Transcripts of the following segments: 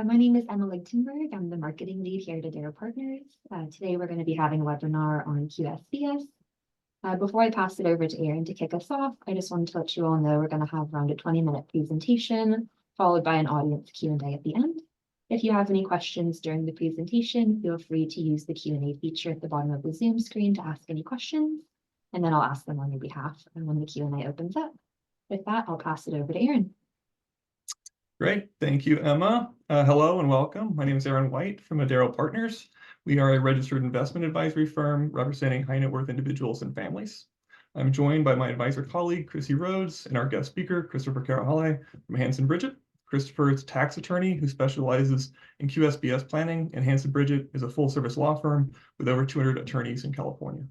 My name is Emma Lichtenberg. I'm the marketing lead here at Adero Partners. Today we're going to be having a webinar on QSBS. Before I pass it over to Aaron to kick us off, I just wanted to let you all know we're going to have around a 20-minute presentation, followed by an audience Q&A at the end. If you have any questions during the presentation, feel free to use the Q&A feature at the bottom of the Zoom screen to ask any questions, and then I'll ask them on your behalf when the Q&A opens up. With that, I'll pass it over to Aaron. Great. Thank you, Emma. Hello and welcome. My name is Aaron White from Adero Partners. We are a registered investment advisory firm representing high net worth individuals and families. I'm joined by my advisor colleague, Chrissy Rhodes, and our guest speaker, Christopher Karachale from Hanson Bridget. Christopher is a tax attorney who specializes in QSBS planning, and Hanson Bridget is a full-service law firm with over 200 attorneys in California.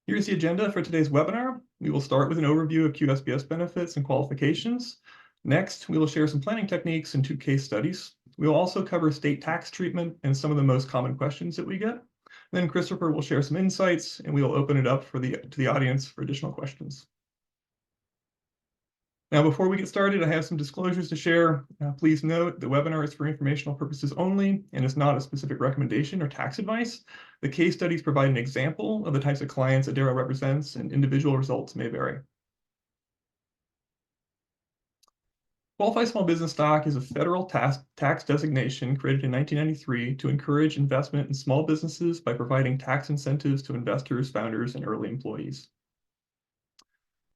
Here's the agenda for today's webinar. We will start with an overview of QSBS benefits and qualifications. Next, we will share some planning techniques and 2 case studies. We will also cover state tax treatment and some of the most common questions that we get. Then Christopher will share some insights, and we will open it up to the audience for additional questions. Now, before we get started, I have some disclosures to share. Please note the webinar is for informational purposes only and is not a specific recommendation or tax advice. The case studies provide an example of the types of clients Adero represents, and individual results may vary. Qualified Small Business Stock is a federal tax designation created in 1993 to encourage investment in small businesses by providing tax incentives to investors, founders, and early employees.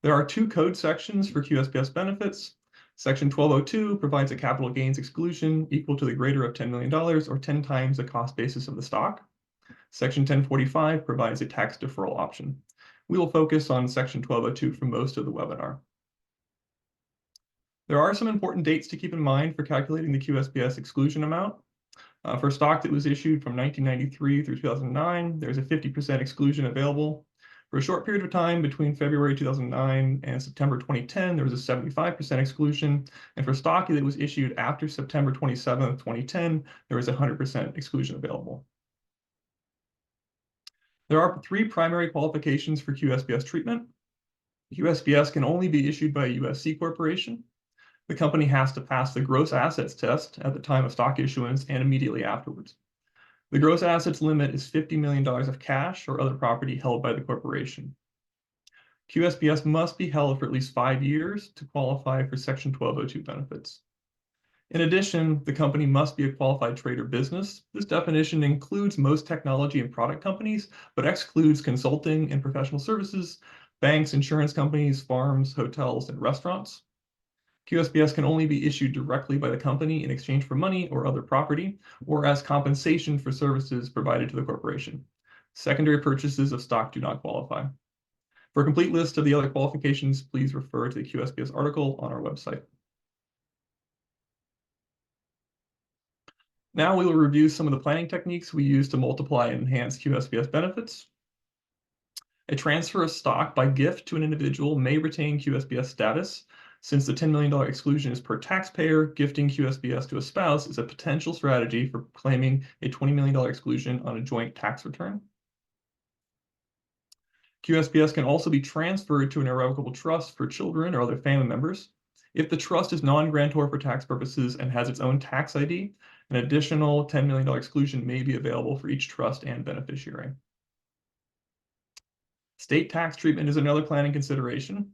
There are 2 code sections for QSBS benefits. Section 1202 provides a capital gains exclusion equal to the greater of $10 million or 10 times the cost basis of the stock. Section 1045 provides a tax deferral option. We will focus on Section 1202 for most of the webinar. There are some important dates to keep in mind for calculating the QSBS exclusion amount. For stock that was issued from 1993 through 2009, there's a 50% exclusion available. For a short period of time between February 2009 and September 2010, there was a 75% exclusion. And for stock that was issued after September 27, 2010, there was a 100% exclusion available. There are 3 primary qualifications for QSBS treatment. QSBS can only be issued by a U.S. C corporation. The company has to pass the gross assets test at the time of stock issuance and immediately afterwards. The gross assets limit is $50 million of cash or other property held by the corporation. QSBS must be held for at least 5 years to qualify for Section 1202 benefits. In addition, the company must be a qualified trade or business. This definition includes most technology and product companies, but excludes consulting and professional services, banks, insurance companies, farms, hotels, and restaurants. QSBS can only be issued directly by the company in exchange for money or other property, or as compensation for services provided to the corporation. Secondary purchases of stock do not qualify. For a complete list of the other qualifications, please refer to the QSBS article on our website. Now we will review some of the planning techniques we use to multiply and enhance QSBS benefits. A transfer of stock by gift to an individual may retain QSBS status. Since the $10 million exclusion is per taxpayer, gifting QSBS to a spouse is a potential strategy for claiming a $20 million exclusion on a joint tax return. QSBS can also be transferred to an irrevocable trust for children or other family members. If the trust is non-grantor for tax purposes and has its own tax ID, an additional $10 million exclusion may be available for each trust and beneficiary. State tax treatment is another planning consideration.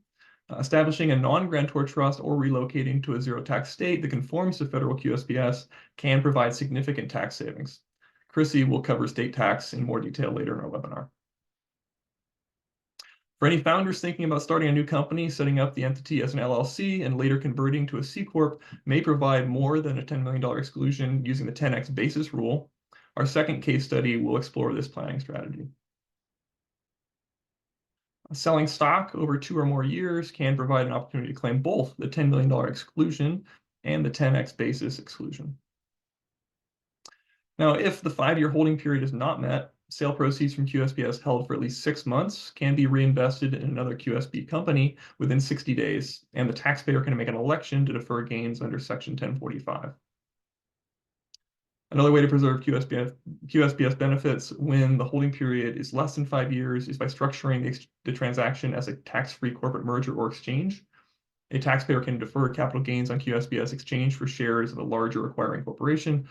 Establishing a non-grantor trust or relocating to a zero-tax state that conforms to federal QSBS can provide significant tax savings. Chrissy will cover state tax in more detail later in our webinar. For any founders thinking about starting a new company, setting up the entity as an LLC and later converting to a C Corp may provide more than a $10 million exclusion using the 10x basis rule. Our second case study will explore this planning strategy. Selling stock over 2 or more years can provide an opportunity to claim both the $10 million exclusion and the 10x basis exclusion. Now, if the 5-year holding period is not met, sale proceeds from QSBS held for at least 6 months can be reinvested in another QSB company within 60 days, and the taxpayer can make an election to defer gains under Section 1045. Another way to preserve QSBS benefits when the holding period is less than 5 years is by structuring the transaction as a tax-free corporate merger or exchange. A taxpayer can defer capital gains on QSBS exchange for shares of a larger acquiring corporation.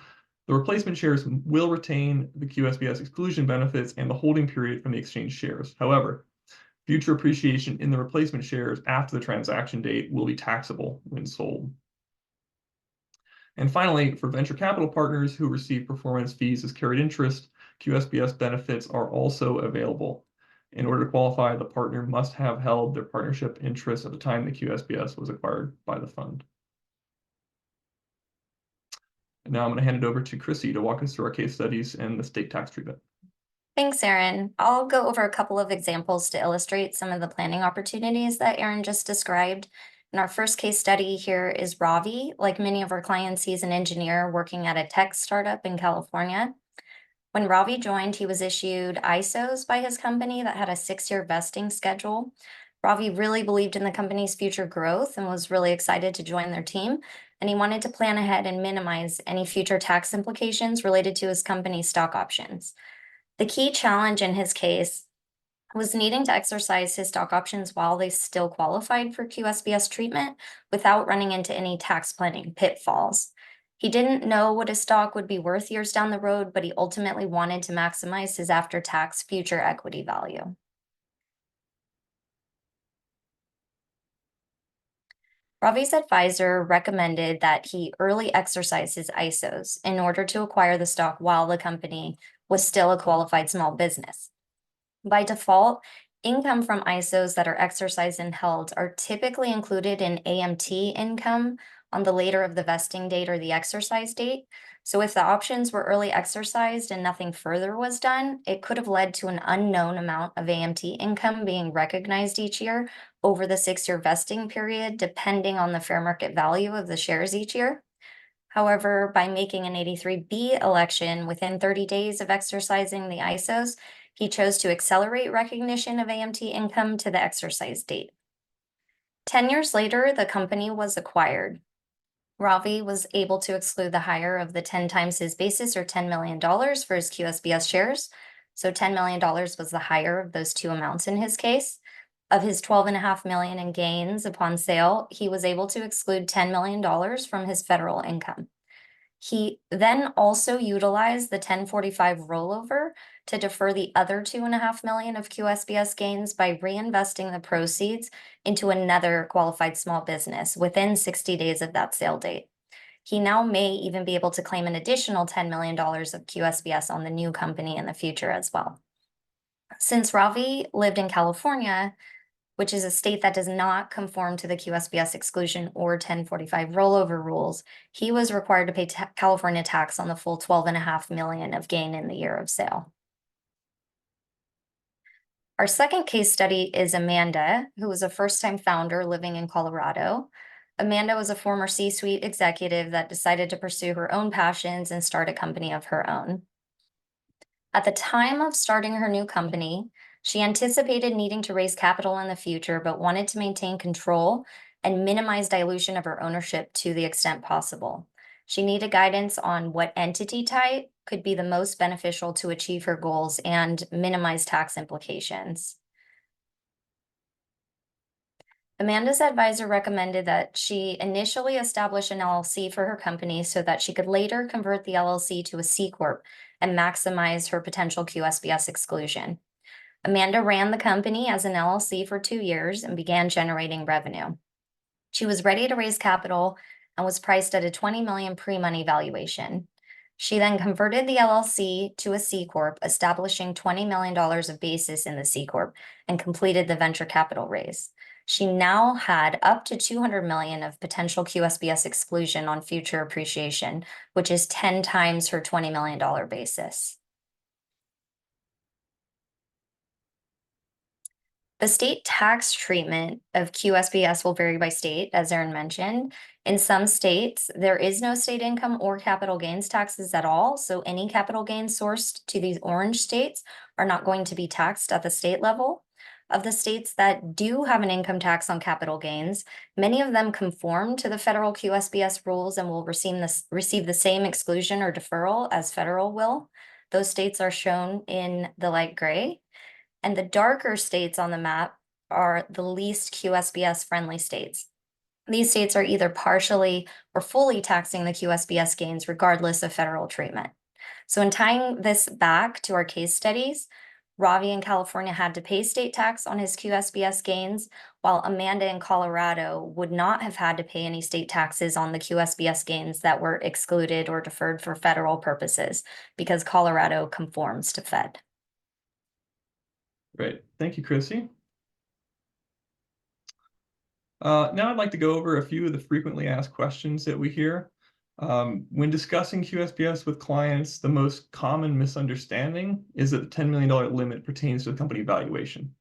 The replacement shares will retain the QSBS exclusion benefits and the holding period from the exchange shares. However, future appreciation in the replacement shares after the transaction date will be taxable when sold. And finally, for venture capital partners who receive performance fees as carried interest, QSBS benefits are also available. In order to qualify, the partner must have held their partnership interest at the time the QSBS was acquired by the fund. And now I'm going to hand it over to Chrissy to walk us through our case studies and the state tax treatment. Thanks, Erin. I'll go over a couple of examples to illustrate some of the planning opportunities that Erin just described. And our first case study here is Ravi. Like many of our clients, he's an engineer working at a tech startup in California. When Ravi joined, he was issued ISOs by his company that had a 6-year vesting schedule. Ravi really believed in the company's future growth and was really excited to join their team. And he wanted to plan ahead and minimize any future tax implications related to his company's stock options. The key challenge in his case was needing to exercise his stock options while they still qualified for QSBS treatment without running into any tax planning pitfalls. He didn't know what his stock would be worth years down the road, but he ultimately wanted to maximize his after-tax future equity value. Ravi's advisor recommended that he early exercise his ISOs in order to acquire the stock while the company was still a qualified small business. By default, income from ISOs that are exercised and held are typically included in AMT income on the later of the vesting date or the exercise date. So if the options were early exercised and nothing further was done, it could have led to an unknown amount of AMT income being recognized each year over the 6-year vesting period, depending on the fair market value of the shares each year. However, by making an 83B election within 30 days of exercising the ISOs, he chose to accelerate recognition of AMT income to the exercise date. 10 years later, the company was acquired. Ravi was able to exclude the higher of the 10 times his basis, or $10 million, for his QSBS shares. So $10 million was the higher of those two amounts in his case. Of his $12.5 million in gains upon sale, he was able to exclude $10 million from his federal income. He then also utilized the 1045 rollover to defer the other $2.5 million of QSBS gains by reinvesting the proceeds into another qualified small business within 60 days of that sale date. He now may even be able to claim an additional $10 million of QSBS on the new company in the future as well. Since Ravi lived in California, which is a state that does not conform to the QSBS exclusion or 1045 rollover rules, he was required to pay California tax on the full $12.5 million of gain in the year of sale. Our second case study is Amanda, who was a first-time founder living in Colorado. Amanda was a former C-suite executive that decided to pursue her own passions and start a company of her own. At the time of starting her new company, she anticipated needing to raise capital in the future, but wanted to maintain control and minimize dilution of her ownership to the extent possible. She needed guidance on what entity type could be the most beneficial to achieve her goals and minimize tax implications. Amanda's advisor recommended that she initially establish an LLC for her company so that she could later convert the LLC to a C Corp and maximize her potential QSBS exclusion. Amanda ran the company as an LLC for 2 years and began generating revenue. She was ready to raise capital and was priced at a $20 million pre-money valuation. She then converted the LLC to a C Corp, establishing $20 million of basis in the C Corp, and completed the venture capital raise. She now had up to $200 million of potential QSBS exclusion on future appreciation, which is 10 times her $20 million basis. The state tax treatment of QSBS will vary by state, as Erin mentioned. In some states, there is no state income or capital gains taxes at all, so any capital gains sourced to these orange states are not going to be taxed at the state level. Of the states that do have an income tax on capital gains, many of them conform to the federal QSBS rules and will receive the same exclusion or deferral as federal will. Those states are shown in the light gray. And the darker states on the map are the least QSBS friendly states. These states are either partially or fully taxing the QSBS gains regardless of federal treatment. So in tying this back to our case studies, Ravi in California had to pay state tax on his QSBS gains, while Amanda in Colorado would not have had to pay any state taxes on the QSBS gains that were excluded or deferred for federal purposes because Colorado conforms to Fed. Great. Thank you, Chrissy. Now I'd like to go over a few of the frequently asked questions that we hear. When discussing QSBS with clients, the most common misunderstanding is that the $10 million limit pertains to the company valuation.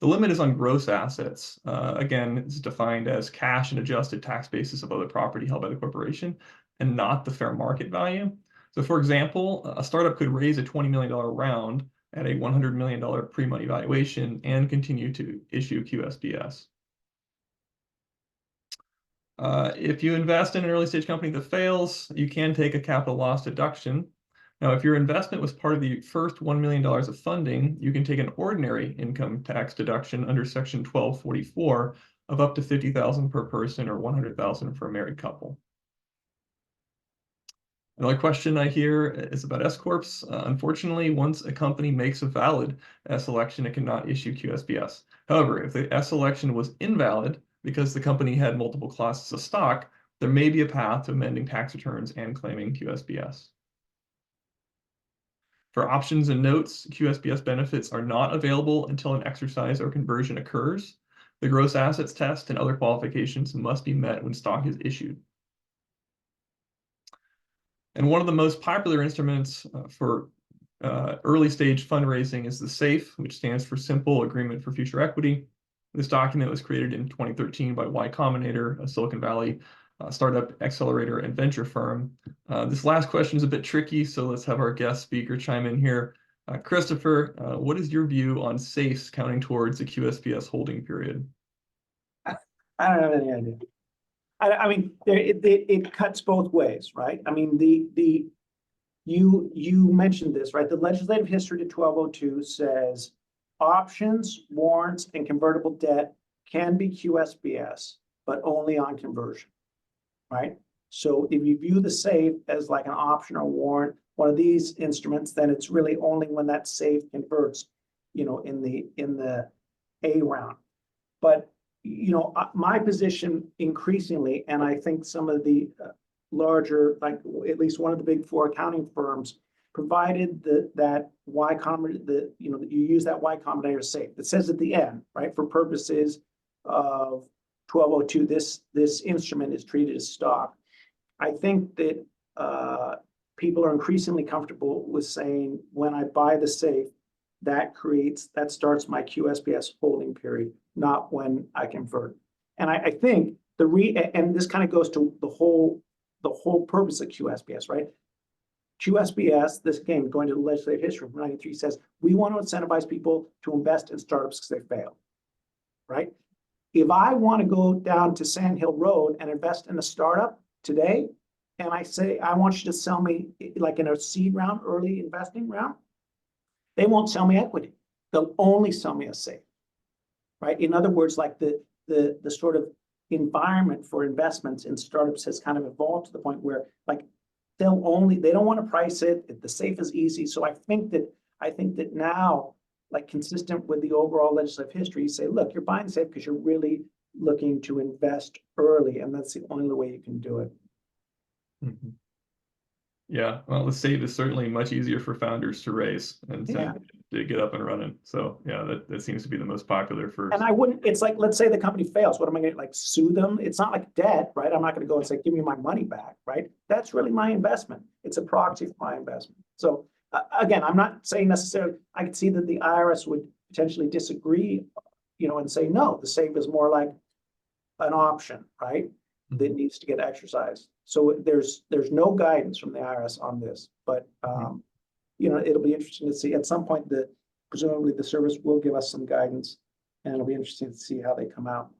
The limit is on gross assets. Again, it's defined as cash and adjusted tax basis of other property held by the corporation and not the fair market value. So for example, a startup could raise a $20 million round at a $100 million pre-money valuation and continue to issue QSBS. If you invest in an early stage company that fails, you can take a capital loss deduction. Now, if your investment was part of the first $1 million of funding, you can take an ordinary income tax deduction under Section 1244 of up to $50,000 per person or $100,000 for a married couple. Another question I hear is about S corps. Unfortunately, once a company makes a valid S election, it cannot issue QSBS. However, if the S election was invalid because the company had multiple classes of stock, there may be a path to amending tax returns and claiming QSBS. For options and notes, QSBS benefits are not available until an exercise or conversion occurs. The gross assets test and other qualifications must be met when stock is issued. And one of the most popular instruments for early stage fundraising is the SAFE, which stands for Simple Agreement for Future Equity. This document was created in 2013 by Y Combinator, a Silicon Valley startup accelerator and venture firm. This last question is a bit tricky, so let's have our guest speaker chime in here. Christopher, what is your view on SAFEs counting towards the QSBS holding period? I don't have any idea. I mean, it cuts both ways, right? I mean, you mentioned this, right? The legislative history to 1202 says options, warrants, and convertible debt can be QSBS, but only on conversion, right? So if you view the SAFE as like an option or warrant, one of these instruments, then it's really only when that SAFE converts, you know, in the A round. But you know, my position increasingly, and I think some of the larger, like at least one of the big four accounting firms, provided that Y Combinator, you know, that you use that Y Combinator SAFE. It says at the end, right, for purposes of 1202, this instrument is treated as stock. I think that people are increasingly comfortable with saying when I buy the SAFE, that starts my QSBS holding period, not when I convert. And I think and this kind of goes to the whole purpose of QSBS, right? QSBS, this again, going to the legislative history from 93 says, we want to incentivize people to invest in startups because they fail, right? If I want to go down to Sand Hill Road and invest in a startup today, and I say, I want you to sell me like in a seed round, early investing round, they won't sell me equity. They'll only sell me a SAFE, right? In other words, like the sort of environment for investments in startups has kind of evolved to the point where like they don't want to price it. The SAFE is easy. So I think that now, like consistent with the overall legislative history, you say, look, you're buying SAFE because you're really looking to invest early, and that's the only way you can do it. Mm-hmm. Yeah, well, the SAFE is certainly much easier for founders to raise and to get up and running. So yeah, that seems to be the most popular for. And I wouldn't, it's like, let's say the company fails. What am I going to like sue them? It's not like debt, right? I'm not going to go and say, give me my money back, right? That's really my investment. It's a proxy for my investment. So again, I'm not saying necessarily, I could see that the IRS would potentially disagree, you know, and say, no, the SAFE is more like an option, right? That needs to get exercised. So there's no guidance from the IRS on this, but you know, it'll be interesting to see at some point that presumably the service will give us some guidance, and it'll be interesting to see how they come out.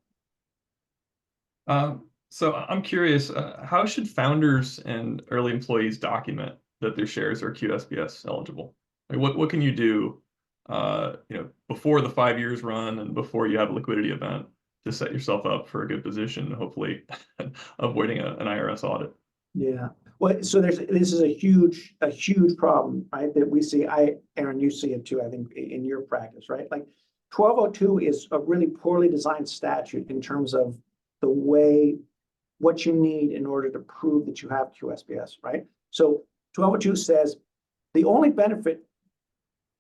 So I'm curious, how should founders and early employees document that their shares are QSBS eligible? Like what can you do, you know, before the 5 years run and before you have a liquidity event to set yourself up for a good position, hopefully avoiding an IRS audit. Yeah, well, so this is a huge problem, right? That we see. Aaron, you see it too, I think, in your practice, right? Like 1202 is a really poorly designed statute in terms of the way, what you need in order to prove that you have QSBS, right? So 1202 says the only benefit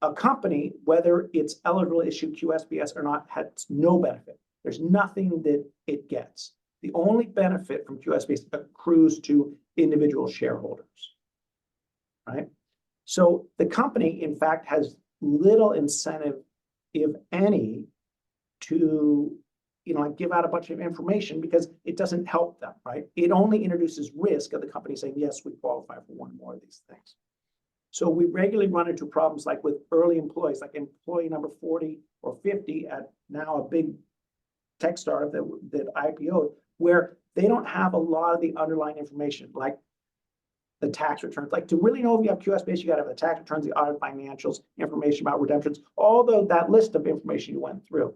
a company, whether it's eligible to issue QSBS or not, has no benefit. There's nothing that it gets. The only benefit from QSBS accrues to individual shareholders, right? So the company, in fact, has little incentive, if any, to give out a bunch of information because it doesn't help them, right? It only introduces risk of the company saying, yes, we qualify for one more of these things. So we regularly run into problems like with early employees, like employee number 40 or 50 at now a big tech startup that IPO'd, where they don't have a lot of the underlying information, like the tax returns. Like to really know if you have QSBS, you got to have the tax returns, the audit financials, information about redemptions, although that list of information you went through.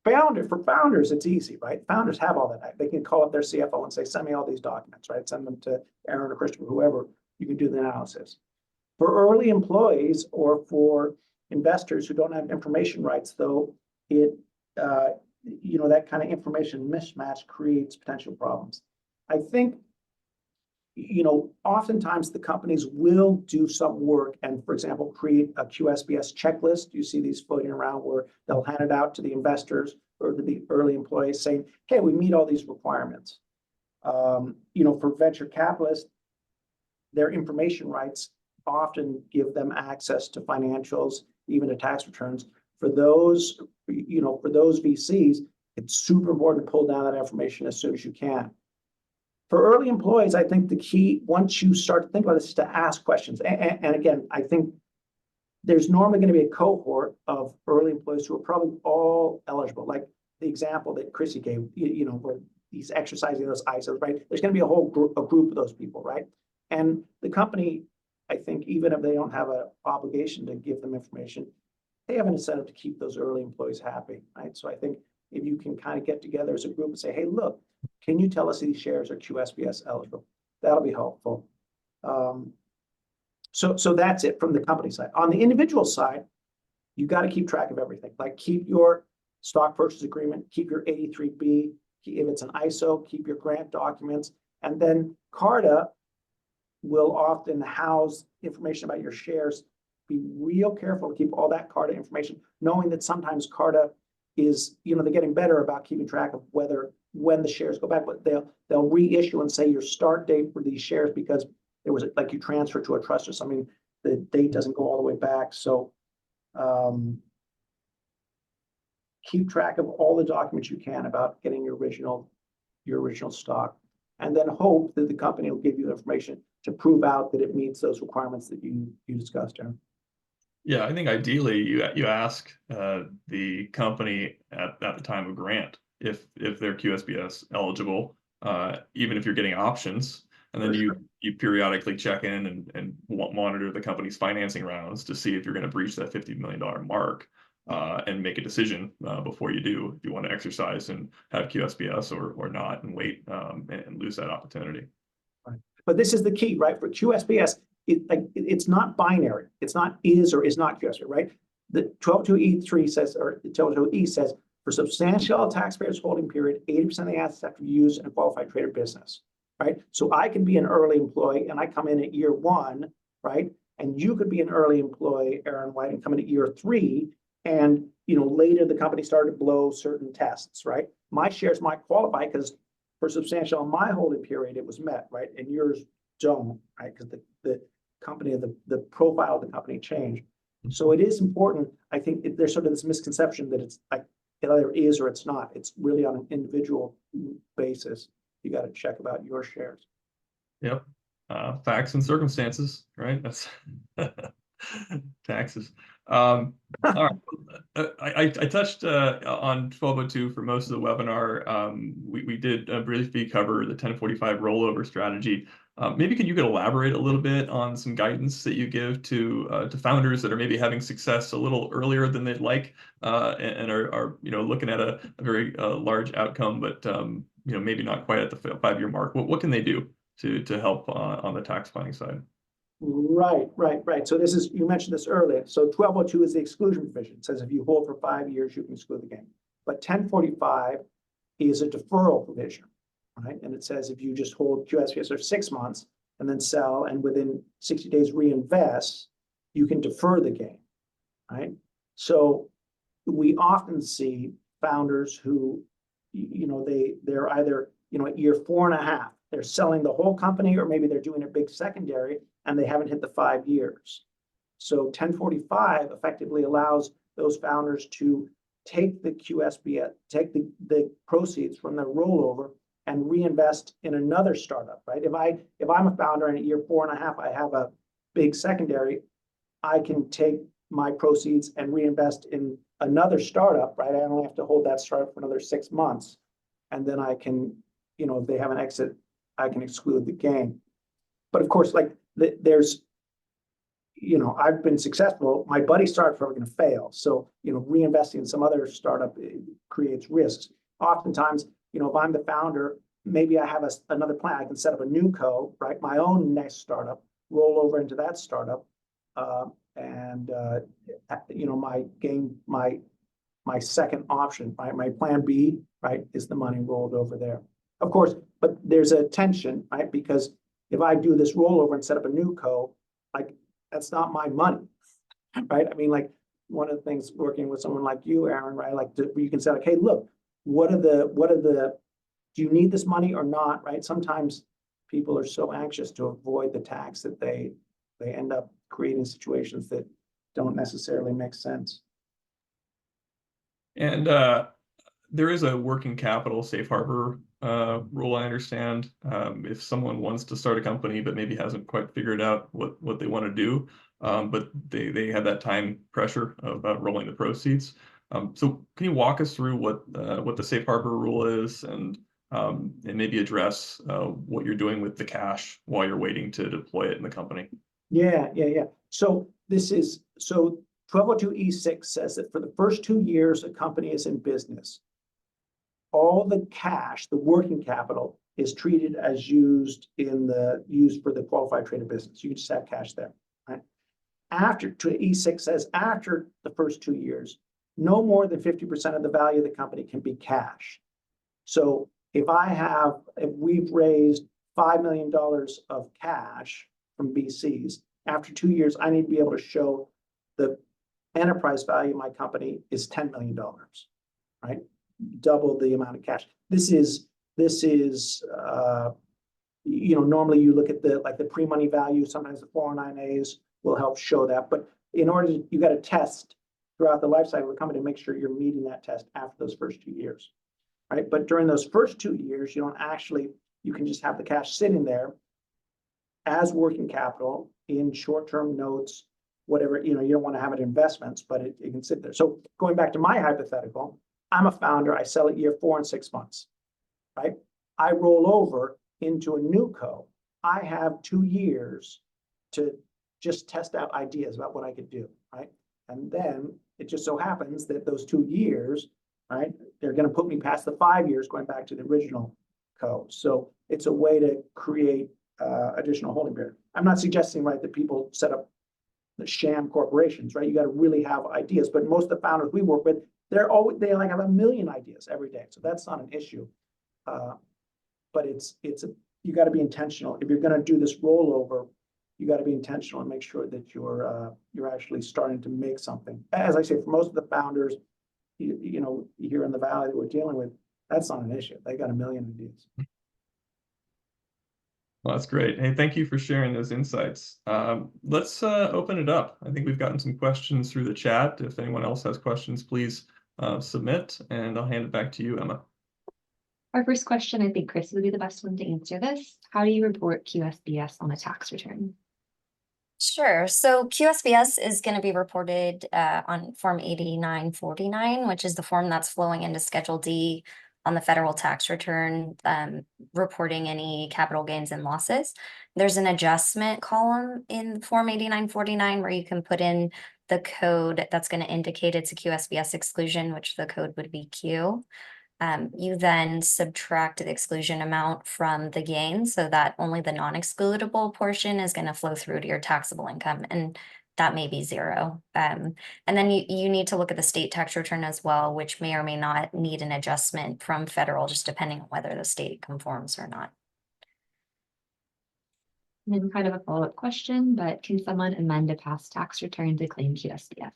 For founders, it's easy, right? Founders have all that. They can call up their CFO and say, send me all these documents, right? Send them to Aaron or Christopher, whoever, you can do the analysis. For early employees or for investors who don't have information rights, though, that kind of information mismatch creates potential problems. I think, oftentimes the companies will do some work and, for example, create a QSBS checklist. You see these floating around where they'll hand it out to the investors or to the early employees saying, hey, we meet all these requirements. For venture capitalists, their information rights often give them access to financials, even to tax returns. For those VCs, it's super important to pull down that information as soon as you can. For early employees, I think the key, once you start to think about this, is to ask questions. And again, I think there's normally going to be a cohort of early employees who are probably all eligible. Like the example that Chrissy gave, where he's exercising those ISOs, right? There's going to be a whole group of those people, right? And the company, I think, even if they don't have an obligation to give them information, they have an incentive to keep those early employees happy, right? So I think if you can kind of get together as a group and say, hey, look, can you tell us these shares are QSBS eligible? That'll be helpful. So that's it from the company side. On the individual side, you got to keep track of everything. Like keep your stock purchase agreement, keep your 83B. If it's an ISO, keep your grant documents. And then CARTA will often house information about your shares. Be real careful to keep all that CARTA information, knowing that sometimes CARTA is, they're getting better about keeping track of when the shares go back, but they'll reissue and say your start date for these shares because it was like you transfer to a trust or something, the date doesn't go all the way back. So keep track of all the documents you can about getting your original stock, and then hope that the company will give you information to prove out that it meets those requirements that you discussed, Aaron. Yeah, I think ideally you ask the company at the time of grant if they're QSBS eligible, even if you're getting options, and then you periodically check in and monitor the company's financing rounds to see if you're going to breach that $50 million mark, and make a decision before you do, if you want to exercise and have QSBS or not, and wait and lose that opportunity. Right. But this is the key, right? For QSBS, it's not binary. It's not is or is not QSBS, right? The 122E3 says, or 122E says, for substantial taxpayers holding period, 80% of the assets have to be used in a qualified trade or business, right? So I can be an early employee and I come in at year 1, right? And you could be an early employee, Aaron White, and come in at year 3, and later the company started to blow certain tests, right? My shares might qualify because for substantial on my holding period it was met, right? And yours don't, right? Because the company, the profile of the company changed. So it is important. I think there's sort of this misconception that it's like it either is or it's not. It's really on an individual basis. You got to check about your shares. Yep. Facts and circumstances, right? That's taxes. All right. I touched on 1202 for most of the webinar. We did briefly cover the 1045 rollover strategy. Maybe you could elaborate a little bit on some guidance that you give to founders that are maybe having success a little earlier than they'd like, and are looking at a very large outcome, but maybe not quite at the 5-year mark. What can they do to help on the tax planning side? Right. So this is, you mentioned this earlier. So 1202 is the exclusion provision. It says if you hold for 5 years, you can exclude the gain. But 1045 is a deferral provision, right? And it says if you just hold QSBS for 6 months and then sell and within 60 days reinvest, you can defer the gain, right? So we often see founders who, they're either, at year 4.5, they're selling the whole company, or maybe they're doing a big secondary and they haven't hit the 5 years. So 1045 effectively allows those founders to take the QSBS, take the proceeds from their rollover and reinvest in another startup, right? If I'm a founder and at year 4.5, I have a big secondary, I can take my proceeds and reinvest in another startup, right? I only have to hold that startup for another 6 months. And then I can, if they have an exit, I can exclude the gain. But of course, like there's, I've been successful. My buddy startups are going to fail. So, reinvesting in some other startup creates risks. Oftentimes, if I'm the founder, maybe I have another plan. I can set up a new co, right? My own next startup, roll over into that startup. My second option, right? My plan B, right, is the money rolled over there. Of course, but there's a tension, right? Because if I do this rollover and set up a new co, like that's not my money, right? I mean, like one of the things working with someone like you, Aaron, right? Like you can say, like, hey, look, do you need this money or not, right? Sometimes people are so anxious to avoid the tax that they end up creating situations that don't necessarily make sense. And there is a working capital safe harbor rule, I understand. If someone wants to start a company but maybe hasn't quite figured out what they want to do, but they have that time pressure of rolling the proceeds. So can you walk us through what the safe harbor rule is, and maybe address what you're doing with the cash while you're waiting to deploy it in the company? Yeah. So 1202E6 says that for the first 2 years a company is in business, all the cash, the working capital, is treated as used for the qualified trader business. You just have cash there, right? E6 says after the first 2 years, no more than 50% of the value of the company can be cash. So if we've raised $5 million of cash from VCs, after 2 years, I need to be able to show the enterprise value of my company is $10 million, right? Double the amount of cash. This is normally you look at the pre-money value. Sometimes the 409As will help show that, but you got to test throughout the life cycle of the company to make sure you're meeting that test after those first 2 years, right? But during those first 2 years, you can just have the cash sitting there as working capital in short-term notes, whatever, you don't want to have it in investments, but it can sit there. So going back to my hypothetical, I'm a founder, I sell at year 4 and 6 months, right? I roll over into a new co. I have 2 years to just test out ideas about what I could do, right? And then it just so happens that those 2 years, right, they're going to put me past the 5 years going back to the original co. So it's a way to create additional holding period. I'm not suggesting, right, that people set up the sham corporations, right? You got to really have ideas, but most of the founders we work with, they like have a million ideas every day. So that's not an issue. But you got to be intentional. If you're going to do this rollover, you got to be intentional and make sure that you're actually starting to make something. As I say, for most of the founders, here in the valley that we're dealing with, that's not an issue. They got a million ideas. Well, that's great. Hey, thank you for sharing those insights. Let's open it up. I think we've gotten some questions through the chat. If anyone else has questions, please submit, and I'll hand it back to you, Emma. Our first question, I think Chris would be the best one to answer this. How do you report QSBS on a tax return? Sure. So QSBS is going to be reported on Form 8949, which is the form that's flowing into Schedule D on the federal tax return, reporting any capital gains and losses. There's an adjustment column in Form 8949 where you can put in the code that's going to indicate it's a QSBS exclusion, which the code would be Q. You then subtract the exclusion amount from the gain so that only the non-excludable portion is going to flow through to your taxable income, and that may be zero. And then you need to look at the state tax return as well, which may or may not need an adjustment from federal, just depending on whether the state conforms or not. And then kind of a follow-up question, but can someone amend a past tax return to claim QSBS?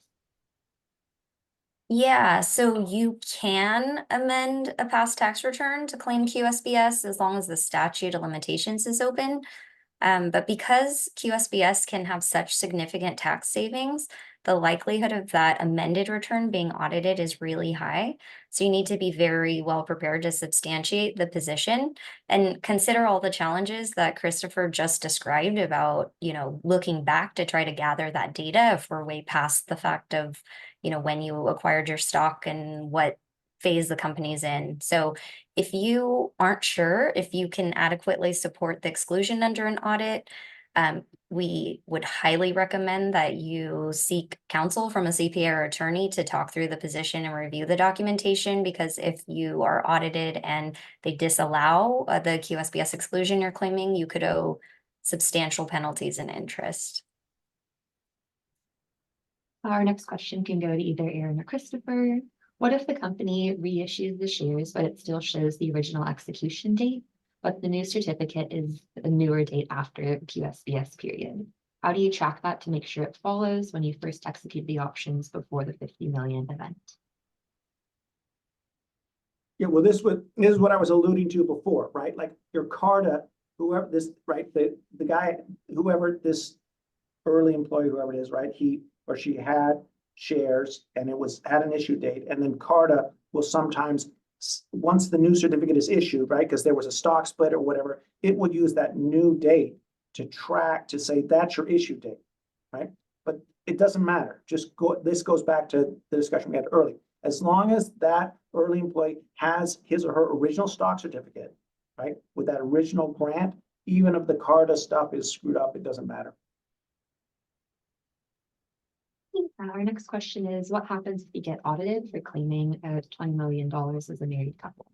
Yeah, so you can amend a past tax return to claim QSBS as long as the statute of limitations is open. But because QSBS can have such significant tax savings, the likelihood of that amended return being audited is really high. So you need to be very well prepared to substantiate the position and consider all the challenges that Christopher just described about, looking back to try to gather that data if we're way past the fact of, when you acquired your stock and what phase the company's in. So if you aren't sure if you can adequately support the exclusion under an audit, we would highly recommend that you seek counsel from a CPA or attorney to talk through the position and review the documentation, because if you are audited and they disallow the QSBS exclusion you're claiming, you could owe substantial penalties and interest. Our next question can go to either Aaron or Christopher. What if the company reissues the shares, but it still shows the original execution date, but the new certificate is a newer date after the QSBS period? How do you track that to make sure it follows when you first execute the options before the 50 million event? Yeah, well, this is what I was alluding to before, right? Like your Carta, whoever this, right? The guy, whoever this early employee, whoever it is, right? He or she had shares and it had an issue date, and then Carta will sometimes, once the new certificate is issued, right, because there was a stock split or whatever, it would use that new date to track, to say that's your issue date, right? But it doesn't matter. This goes back to the discussion we had earlier. As long as that early employee has his or her original stock certificate, right, with that original grant, even if the Carta stuff is screwed up, it doesn't matter. Our next question is, what happens if you get audited for claiming $20 million as a married couple?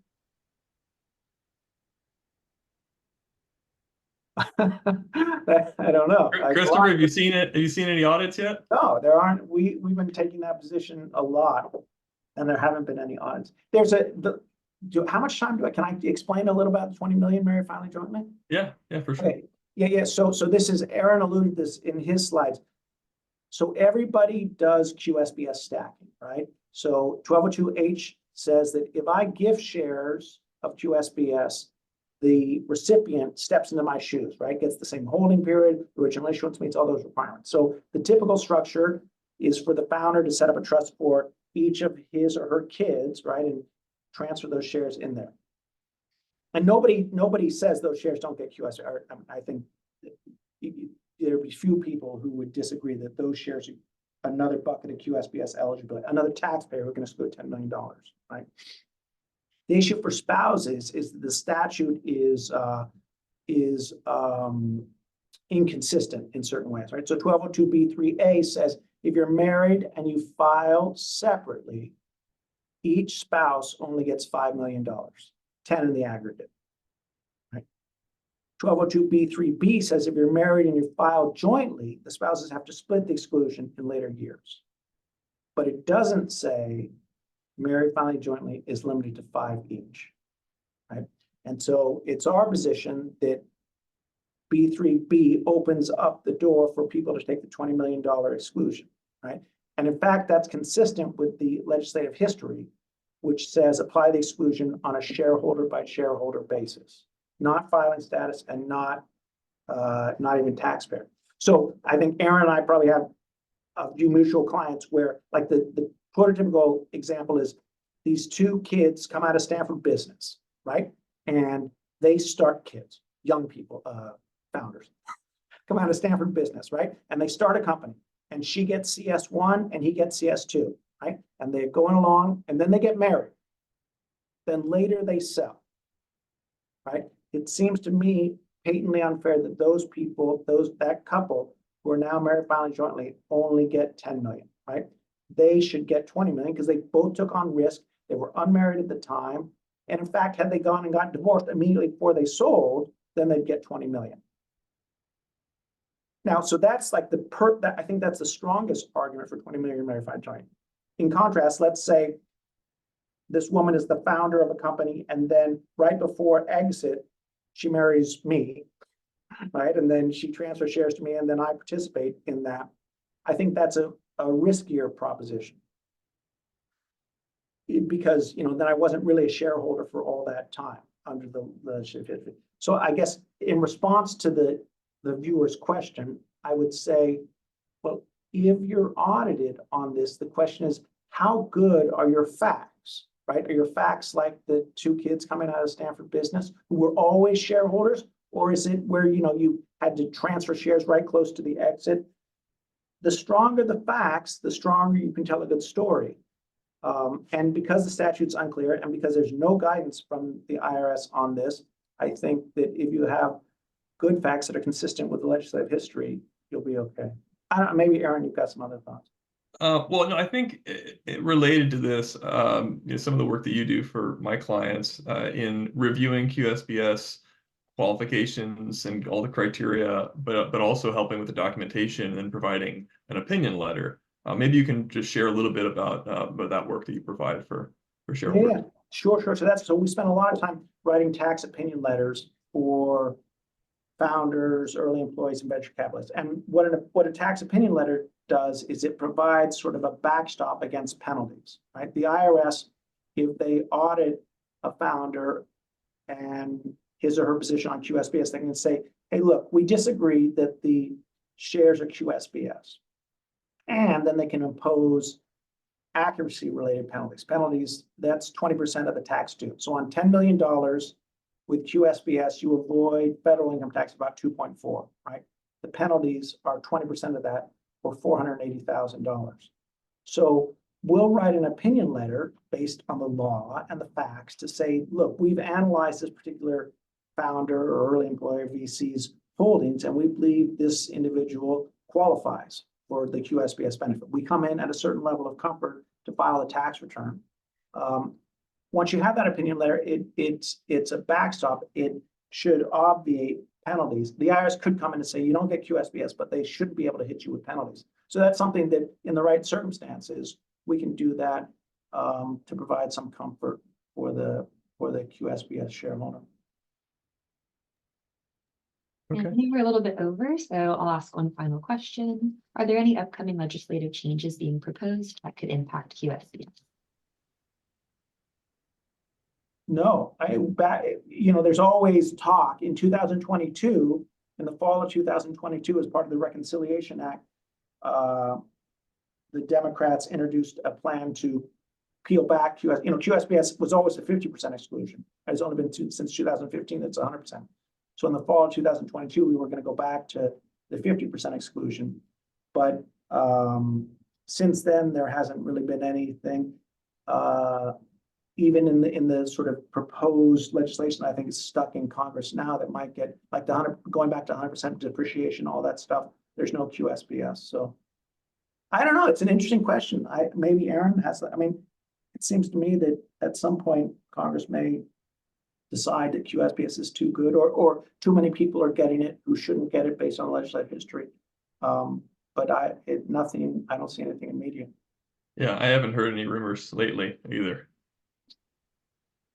I don't know. Christopher, have you seen it? Have you seen any audits yet? No, there aren't. We've been taking that position a lot, and there haven't been any audits. How much time can I explain a little about the 20 million married filing jointly? Yeah, for sure. Okay. Yeah. So this is, Aaron alluded to this in his slides. So everybody does QSBS stacking, right? So 1202H says that if I give shares of QSBS, the recipient steps into my shoes, right? Gets the same holding period, original issuance, meets all those requirements. So the typical structure is for the founder to set up a trust for each of his or her kids, right? And transfer those shares in there. And nobody says those shares don't get QSBS. I think there'd be few people who would disagree that those shares are another bucket of QSBS eligibility, another taxpayer who can exclude $10 million, right? The issue for spouses is that the statute is inconsistent in certain ways, right? So 1202B3A says if you're married and you file separately, each spouse only gets $5 million, 10 in the aggregate. 1202B3B says if you're married and you file jointly, the spouses have to split the exclusion in later years. But it doesn't say married filing jointly is limited to 5 each, right? And so it's our position that B3B opens up the door for people to take the $20 million exclusion, right? And in fact, that's consistent with the legislative history, which says apply the exclusion on a shareholder by shareholder basis. Not filing status and not even taxpayer. So I think Aaron and I probably have a few mutual clients where, like the prototypical example is these two kids come out of Stanford Business, right? And they start kids, young people, founders, come out of Stanford Business, right? And they start a company, and she gets CS1 and he gets CS2, right? And they're going along, and then they get married. then later they sell. Right? It seems to me patently unfair that those people, that couple who are now married filing jointly only get 10 million, right? They should get 20 million because they both took on risk. They were unmarried at the time. And in fact, had they gone and gotten divorced immediately before they sold, then they'd get 20 million. Now, so that's like I think that's the strongest argument for 20 million married filing joint. In contrast, let's say this woman is the founder of a company, and then right before exit, she marries me, right? And then she transfers shares to me, and then I participate in that. I think that's a riskier proposition. Because, then I wasn't really a shareholder for all that time under the certificate. So I guess in response to the viewer's question, I would say, well, if you're audited on this, the question is, how good are your facts, right? Are your facts like the two kids coming out of Stanford Business who were always shareholders? Or is it where, you had to transfer shares right close to the exit? The stronger the facts, the stronger you can tell a good story. And because the statute's unclear and because there's no guidance from the IRS on this, I think that if you have good facts that are consistent with the legislative history, you'll be okay. I don't know, maybe Aaron, you've got some other thoughts. Well, no, I think related to this, some of the work that you do for my clients in reviewing QSBS qualifications and all the criteria, but also helping with the documentation and providing an opinion letter. Maybe you can just share a little bit about that work that you provide for shareholders. Yeah, sure. So we spent a lot of time writing tax opinion letters for founders, early employees, and venture capitalists. And what a tax opinion letter does is it provides sort of a backstop against penalties, right? The IRS, if they audit a founder and his or her position on QSBS, they can say, hey, look, we disagree that the shares are QSBS. And then they can impose accuracy-related penalties. Penalties, that's 20% of the tax due. So on $10 million with QSBS, you avoid federal income tax about 2.4, right? The penalties are 20% of that, or $480,000. So we'll write an opinion letter based on the law and the facts to say, look, we've analyzed this particular founder or early employer VC's holdings, and we believe this individual qualifies for the QSBS benefit. We come in at a certain level of comfort to file a tax return. Once you have that opinion letter, it's a backstop. It should obviate penalties. The IRS could come in and say, you don't get QSBS, but they should be able to hit you with penalties. So that's something that in the right circumstances, we can do that to provide some comfort for the QSBS shareholder. And Okay. I think we're a little bit over, so I'll ask one final question. Are there any upcoming legislative changes being proposed that could impact QSBS? No, there's always talk. In 2022, in the fall of 2022, as part of the Reconciliation Act, the Democrats introduced a plan to peel back QSBS was always a 50% exclusion. It's only been since 2015, it's 100%. So in the fall of 2022, we were going to go back to the 50% exclusion. But since then, there hasn't really been anything. Even in the sort of proposed legislation, I think it's stuck in Congress now that might get like going back to 100% depreciation, all that stuff. There's no QSBS. So I don't know. It's an interesting question. Maybe Aaron has, it seems to me that at some point Congress may decide that QSBS is too good or too many people are getting it who shouldn't get it based on legislative history. But I don't see anything immediate. Yeah, I haven't heard any rumors lately either.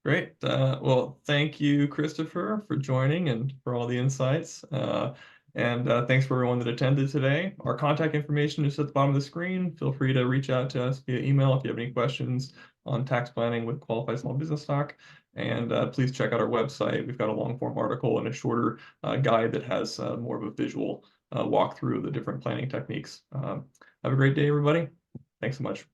Great. Well, thank you, Christopher, for joining and for all the insights. And thanks for everyone that attended today. Our contact information is at the bottom of the screen. Feel free to reach out to us via email if you have any questions on tax planning with qualified small business stock. And please check out our website. We've got a long form article and a shorter guide that has more of a visual walkthrough of the different planning techniques. Have a great day, everybody. Thanks so much.